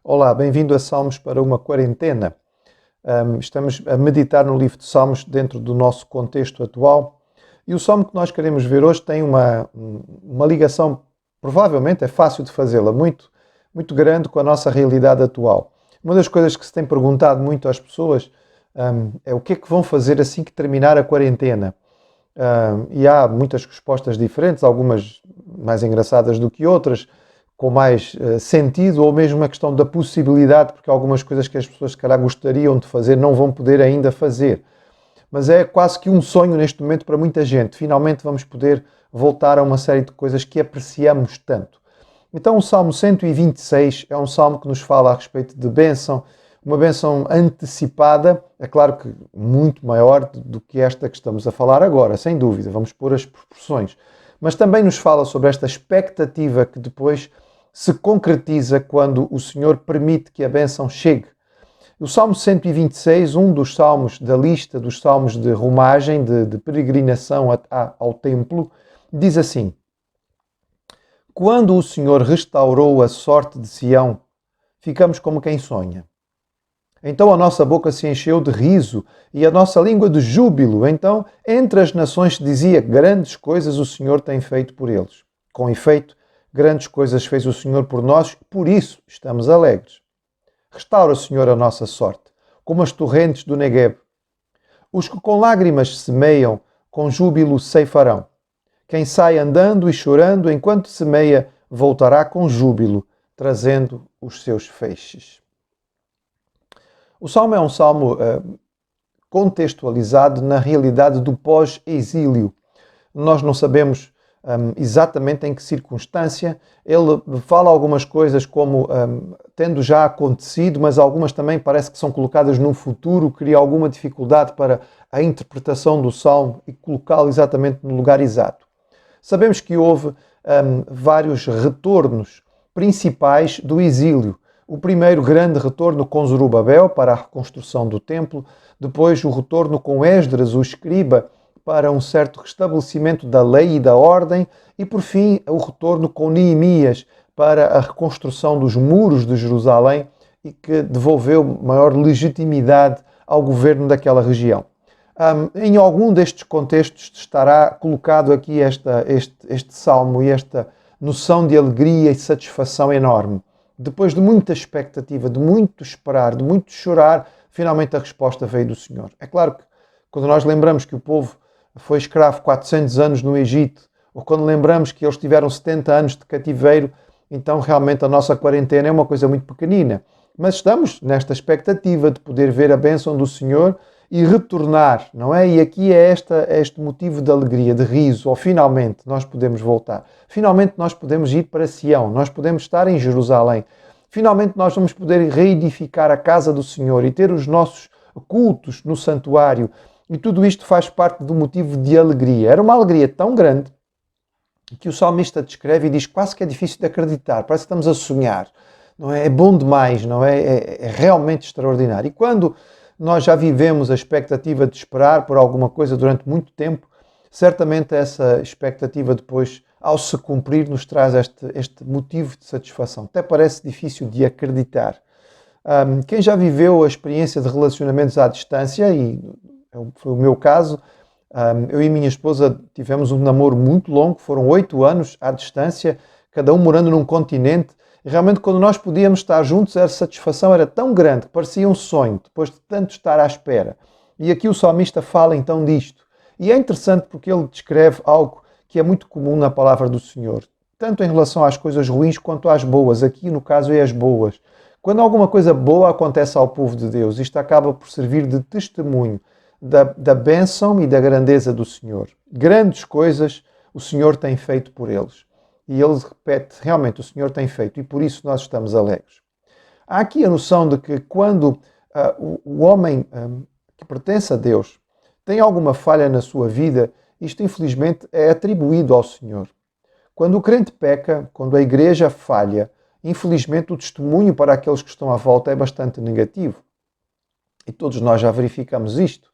Olá, bem-vindo a Salmos para uma quarentena. Estamos a meditar no livro de Salmos dentro do nosso contexto atual e o salmo que nós queremos ver hoje tem uma ligação, provavelmente é fácil de fazê-la, muito grande com a nossa realidade atual. Uma das coisas que se tem perguntado muito às pessoas é o que é que vão fazer assim que terminar a quarentena. E há muitas respostas diferentes, algumas mais engraçadas do que outras, com mais sentido, ou mesmo a questão da possibilidade, porque algumas coisas que as pessoas se calhar gostariam de fazer não vão poder ainda fazer. Mas é quase que um sonho neste momento para muita gente. Finalmente vamos poder voltar a uma série de coisas que apreciamos tanto. Então o Salmo 126 é um salmo que nos fala a respeito de bênção, uma bênção antecipada, é claro que muito maior do que esta que estamos a falar agora, sem dúvida, vamos pôr as proporções. Mas também nos fala sobre esta expectativa que depois se concretiza quando o Senhor permite que a bênção chegue. O Salmo 126, um dos salmos da lista dos salmos de romagem, de peregrinação ao templo, diz assim: quando o Senhor restaurou a sorte de Sião, ficamos como quem sonha. Então a nossa boca se encheu de riso e a nossa língua de júbilo. Então, entre as nações se dizia: grandes coisas o Senhor tem feito por eles. Com efeito, grandes coisas fez o Senhor por nós, por isso estamos alegres. Restaura, Senhor, a nossa sorte, como as torrentes do Negueb. Os que com lágrimas semeiam, com júbilo ceifarão. Quem sai andando e chorando enquanto semeia, voltará com júbilo, trazendo os seus feixes. O salmo é um salmo contextualizado na realidade do pós-exílio. Nós não sabemos exatamente em que circunstância. Ele fala algumas coisas como tendo já acontecido, mas algumas também parece que são colocadas no futuro, cria alguma dificuldade para a interpretação do salmo e colocá-lo exatamente no lugar exato. Sabemos que houve vários retornos principais do exílio. O primeiro grande retorno com Zorobabel para a reconstrução do templo, depois o retorno com Esdras, o escriba, para um certo restabelecimento da lei e da ordem, e por fim o retorno com Neemias para a reconstrução dos muros de Jerusalém e que devolveu maior legitimidade ao governo daquela região. Em algum destes contextos estará colocado aqui este salmo e esta noção de alegria e satisfação enorme. Depois de muita expectativa, de muito esperar, de muito chorar, finalmente a resposta veio do Senhor. É claro que quando nós lembramos que o povo foi escravo 400 anos no Egito, ou quando lembramos que eles tiveram 70 anos de cativeiro, então realmente a nossa quarentena é uma coisa muito pequenina. Mas estamos nesta expectativa de poder ver a bênção do Senhor e retornar, não é? E aqui é este motivo de alegria, de riso, ou finalmente nós podemos voltar. Finalmente nós podemos ir para Sião, nós podemos estar em Jerusalém. Finalmente nós vamos poder reedificar a casa do Senhor e ter os nossos cultos no santuário. E tudo isto faz parte do motivo de alegria. Era uma alegria tão grande que o salmista descreve e diz quase que é difícil de acreditar, parece que estamos a sonhar. Não é? É bom demais, não é? É realmente extraordinário. E quando nós já vivemos a expectativa de esperar por alguma coisa durante muito tempo, certamente essa expectativa depois, ao se cumprir, nos traz este motivo de satisfação. Até parece difícil de acreditar. Quem já viveu a experiência de relacionamentos à distância, e foi o meu caso, eu e minha esposa tivemos um namoro muito longo, foram 8 anos à distância, cada um morando num continente, e realmente quando nós podíamos estar juntos, a satisfação era tão grande que parecia um sonho, depois de tanto estar à espera. E aqui o salmista fala então disto. E é interessante porque ele descreve algo que é muito comum na palavra do Senhor, tanto em relação às coisas ruins quanto às boas. Aqui no caso é as boas. Quando alguma coisa boa acontece ao povo de Deus, isto acaba por servir de testemunho da bênção e da grandeza do Senhor. Grandes coisas o Senhor tem feito por eles. E ele repete, realmente o Senhor tem feito, e por isso nós estamos alegres. Há aqui a noção de que quando o homem que pertence a Deus tem alguma falha na sua vida, isto infelizmente é atribuído ao Senhor. Quando o crente peca, quando a igreja falha, infelizmente o testemunho para aqueles que estão à volta é bastante negativo. E todos nós já verificamos isto.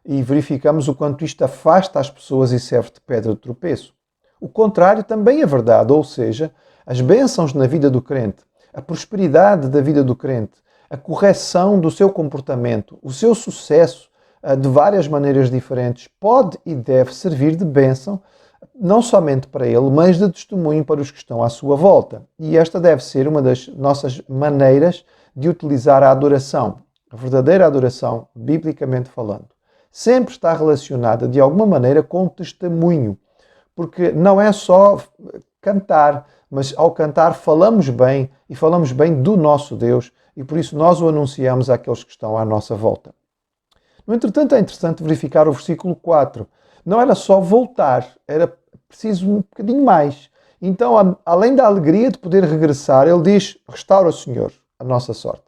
e verificamos o quanto isto afasta as pessoas e serve de pedra de tropeço. O contrário também é verdade, ou seja, as bênçãos na vida do crente, a prosperidade da vida do crente, a correção do seu comportamento, o seu sucesso de várias maneiras diferentes, pode e deve servir de bênção, não somente para ele, mas de testemunho para os que estão à sua volta. E esta deve ser uma das nossas maneiras de utilizar a adoração. A verdadeira adoração, biblicamente falando, sempre está relacionada de alguma maneira com o testemunho, porque não é só cantar, mas ao cantar falamos bem e falamos bem do nosso Deus e por isso nós o anunciamos àqueles que estão à nossa volta. No entretanto, é interessante verificar o versículo 4. Não era só voltar, era preciso um bocadinho mais. Então, além da alegria de poder regressar, ele diz: restaura, Senhor, a nossa sorte.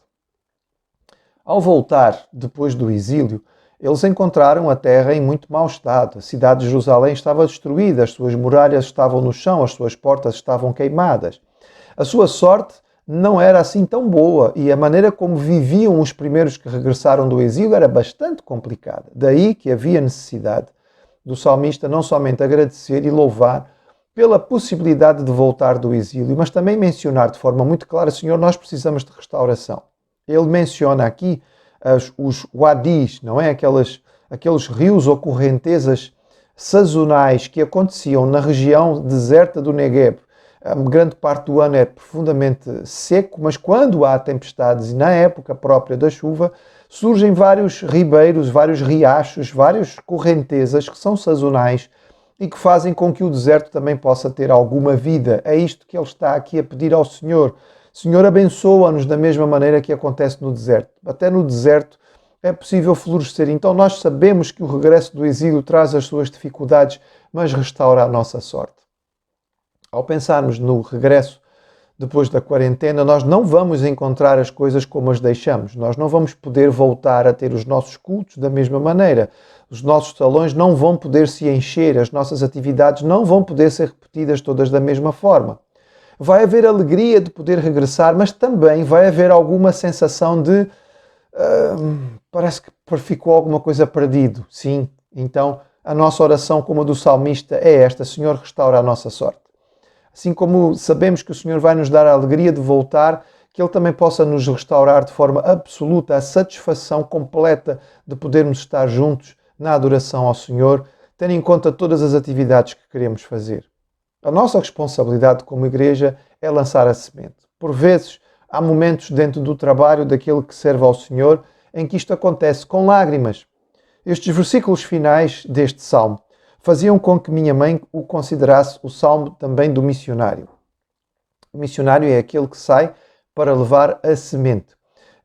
Ao voltar, depois do exílio, eles encontraram a terra em muito mau estado. A cidade de Jerusalém estava destruída, as suas muralhas estavam no chão, as suas portas estavam queimadas. A sua sorte não era assim tão boa e a maneira como viviam os primeiros que regressaram do exílio era bastante complicada. Daí que havia necessidade do salmista não somente agradecer e louvar pela possibilidade de voltar do exílio, mas também mencionar de forma muito clara: Senhor, nós precisamos de restauração. Ele menciona aqui os wadis, não é? Aqueles rios ou correntezas sazonais que aconteciam na região deserta do Negueb. A grande parte do ano é profundamente seco, mas quando há tempestades e na época própria da chuva, surgem vários ribeiros, vários riachos, várias correntezas que são sazonais e que fazem com que o deserto também possa ter alguma vida. É isto que ele está aqui a pedir ao Senhor. Senhor, abençoa-nos da mesma maneira que acontece no deserto. Até no deserto é possível florescer. Então nós sabemos que o regresso do exílio traz as suas dificuldades, mas restaura a nossa sorte. Ao pensarmos no regresso depois da quarentena, nós não vamos encontrar as coisas como as deixamos. Nós não vamos poder voltar a ter os nossos cultos da mesma maneira. Os nossos salões não vão poder se encher, as nossas atividades não vão poder ser repetidas todas da mesma forma. Vai haver alegria de poder regressar, mas também vai haver alguma sensação de parece que ficou alguma coisa perdido. Sim, então a nossa oração, como a do salmista, é esta: Senhor, restaura a nossa sorte. Assim como sabemos que o Senhor vai nos dar a alegria de voltar, que Ele também possa nos restaurar de forma absoluta a satisfação completa de podermos estar juntos na adoração ao Senhor, tendo em conta todas as atividades que queremos fazer. A nossa responsabilidade como igreja é lançar a semente. Por vezes, há momentos dentro do trabalho daquele que serve ao Senhor em que isto acontece com lágrimas. Estes versículos finais deste salmo faziam com que minha mãe o considerasse o salmo também do missionário. O missionário é aquele que sai para levar a semente.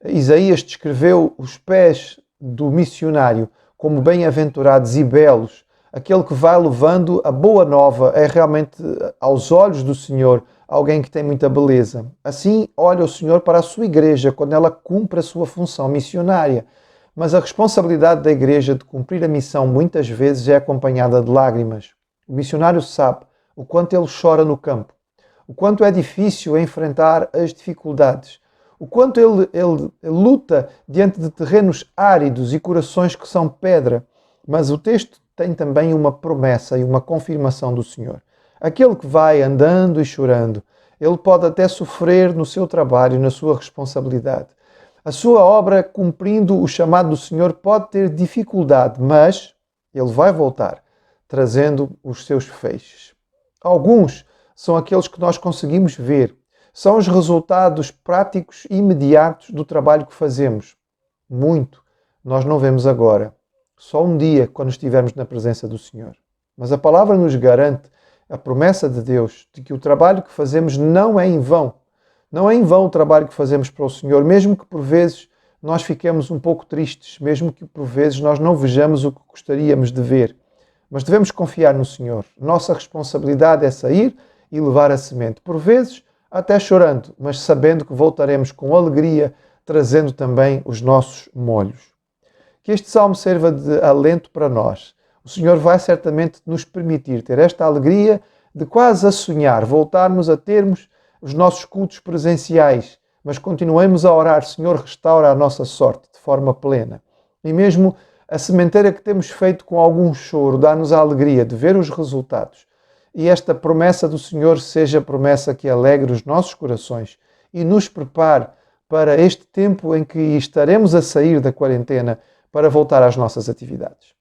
Isaías descreveu os pés do missionário como bem-aventurados e belos. Aquele que vai levando a boa nova é realmente, aos olhos do Senhor, alguém que tem muita beleza. Assim, olha o Senhor para a sua igreja quando ela cumpre a sua função missionária. Mas a responsabilidade da igreja de cumprir a missão muitas vezes é acompanhada de lágrimas. O missionário sabe o quanto ele chora no campo, o quanto é difícil enfrentar as dificuldades, o quanto ele luta diante de terrenos áridos e corações que são pedra. Mas o texto tem também uma promessa e uma confirmação do Senhor. Aquele que vai andando e chorando, ele pode até sofrer no seu trabalho, na sua responsabilidade. A sua obra, cumprindo o chamado do Senhor, pode ter dificuldade, mas ele vai voltar, trazendo os seus feixes. Alguns são aqueles que nós conseguimos ver. São os resultados práticos e imediatos do trabalho que fazemos. Muito nós não vemos agora. Só um dia, quando estivermos na presença do Senhor. Mas a palavra nos garante a promessa de Deus de que o trabalho que fazemos não é em vão. Não é em vão o trabalho que fazemos para o Senhor, mesmo que por vezes nós fiquemos um pouco tristes, mesmo que por vezes nós não vejamos o que gostaríamos de ver. Mas devemos confiar no Senhor. Nossa responsabilidade é sair e levar a semente. Por vezes, até chorando, mas sabendo que voltaremos com alegria, trazendo também os nossos molhos. Que este salmo sirva de alento para nós. O Senhor vai certamente nos permitir ter esta alegria de quase a sonhar, voltarmos a termos os nossos cultos presenciais, mas continuemos a orar: Senhor, restaura a nossa sorte de forma plena. E mesmo A sementeira que temos feito com algum choro dá-nos a alegria de ver os resultados. E esta promessa do Senhor seja a promessa que alegre os nossos corações e nos prepare para este tempo em que estaremos a sair da quarentena para voltar às nossas atividades.